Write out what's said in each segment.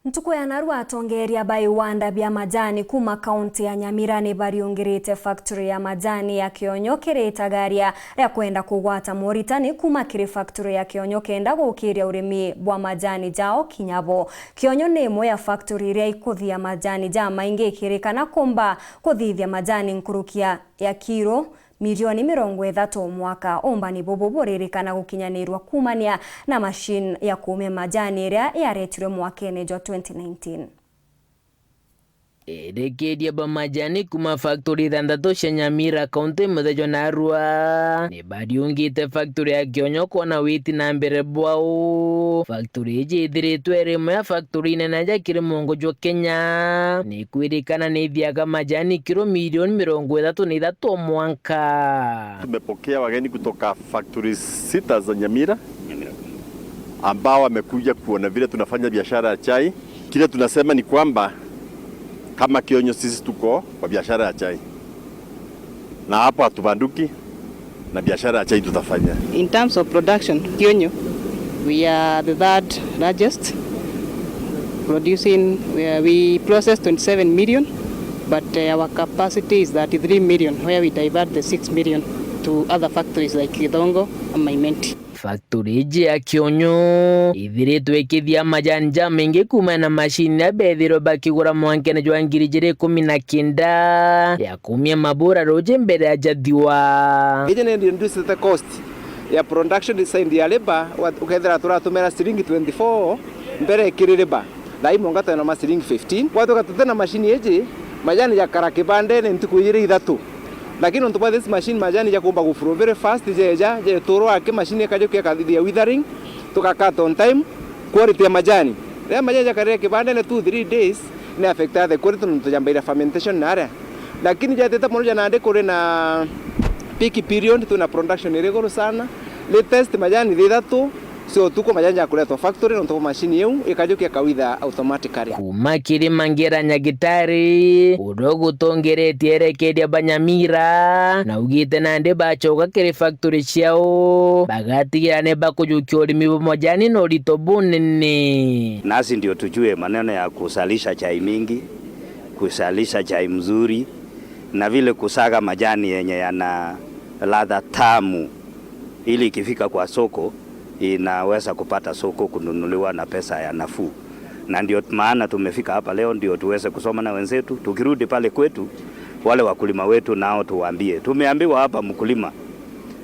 Ntuku ya narua atongeria viwanda vya majani kuma kaunti ya Nyamira ni bariungirite factory ya majani ya Kionyo kirita garia ya kwenda kugwata moritani kuma kiri factory ya Kionyo kenda gukiria urimi bwa majani jao Kinyabo. Kionyo ni imwe ya factory iria ikuthia majani ja maingi ikirikana kumba kuthithia majani nkurukia ya kiro milioni 30 mwaka. Omba ni bobo boririkana gukinyanirwa kumania na machine ya kuumia majani iria yaretirwe mwakene jwa 2019. Erekeria ba majani kuma factory thanthatu cia Nyamira kaunti muthejo Narua ni bariungite factory ya Kionyo kona witi na mbere bwao. Factory iji ithiritwe rimwe ya factory nene ja kiri mongo jwa Kenya ni kwirikana ni ithiaga majani kilo milioni 33 mwaka. Tumepokea wageni kutoka factory 6 za Nyamira ambao wamekuja kuona vile tunafanya biashara ya chai. Kile tunasema ni kwamba kama Kionyo sisi tuko kwa biashara ya chai, na hapo hatubanduki na biashara ya chai tutafanya. In terms of production, Kionyo, we are the third largest producing. We process 27 million, but our capacity is 33 million, where we divert the 6 million to other factories like Kidongo and Maimenti. Factory iji ya Kionyo ithiritwe ikithia majani ja maingi kuma na machine ya bethiro bakigura mwankene jwa 2019 ya kumia mabura roje mbere ya jathiwa. Ije ne reduce the cost ya production design ya labor ukethera turatumira shilingi 24 mbere kiririba thai mongata na masilingi 15 watu katutena machine iji majani ya karakibande ne ntuku yiri ithatu. Lakini untupa this machine majani ya kumba gufuru very fast je toro ake machine kajo kia kadhi ya withering tukakata on time quality ya majani. Ya majani ya kare kibande ne 2-3 days ne affect the quality nutujamba ila fermentation na area. Lakini je teta moja na ande kore na peak period tuna production irigoro sana. Latest majani thithatu sio tuko majani ya kuletwa factory ntupa machine yeu ikajo kia kawitha automatically. Kuma kiri mangira Nyagitari udogo tongeretie erekeria Banyamira na ugite nande bachoka kiri factory ciao bagatigira ne bakujukia urimi bwa majani no rito bunene. Nasi ndio tujue maneno ya kusalisha chai mingi, kusalisha chai mzuri na vile kusaga majani yenye yana ladha tamu ili ikifika kwa soko inaweza kupata soko kununuliwa na pesa ya nafuu. Na ndio maana tumefika hapa leo ndio tuweze kusoma na wenzetu. Tukirudi pale kwetu wale wakulima wetu nao tuwaambie. Tumeambiwa hapa mkulima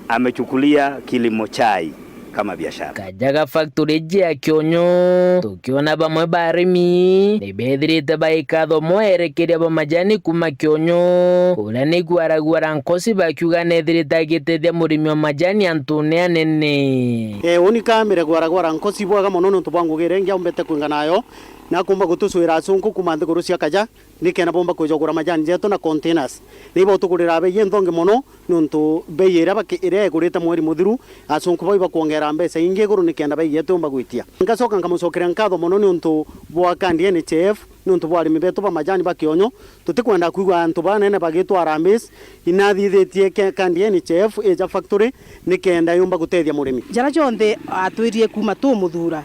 amechukulia kilimo chai kama biashara. Kajaga factory ya Kionyo tukiona bamwe barimi ni bethirite baikatho mwerekeria ba majani kuma Kionyo ula ni gwaragwara nkosi bakiuga nethirite agitethia murimi wa majani antune anene. Unikamire gwaragwara nkosi bwaga mono ntu bwangugire ngia umbete kwinga nayo na kumba gutuswira asunku kuma nthiguru cia kaja nikena bomba kujogura majani jeto na containers nibo tukurira bei enthonge mono nuntu bei ira bakire gurita mweri muthiru asunku boiba kuongera mbesa ingi guru nikenda bei yetu mba gwitia ngacoka ngamucokera nkatho mono nuntu bwa kandi NHF nuntu bwa arimi betu ba majani ba Kionyo tutikwenda kuigwa antu banene bagitwara mbesa inathithitie kandi NHF eja factory nikenda yumba gutethia murimi Jara jonthe atwirie kuma tu muthura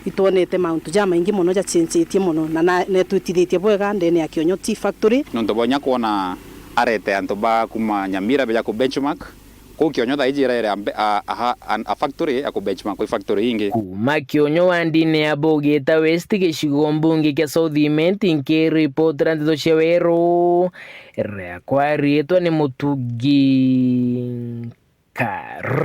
itonete mauntu ja maingi mono ja chenchetie mono na netutithitie bwega ndene ya Kionyo Tea Factory nonto bonya kuona arete anto ba kuma Nyamira beja ku benchmark ku Kionyo tha ijira a factory ya ku benchmark ku factory ingi kuma Kionyo wandine ya Bogeta West gicigo mbunge kia Southiment inki report ranzo cewero rekwa rietwa ni Mutugi Kare.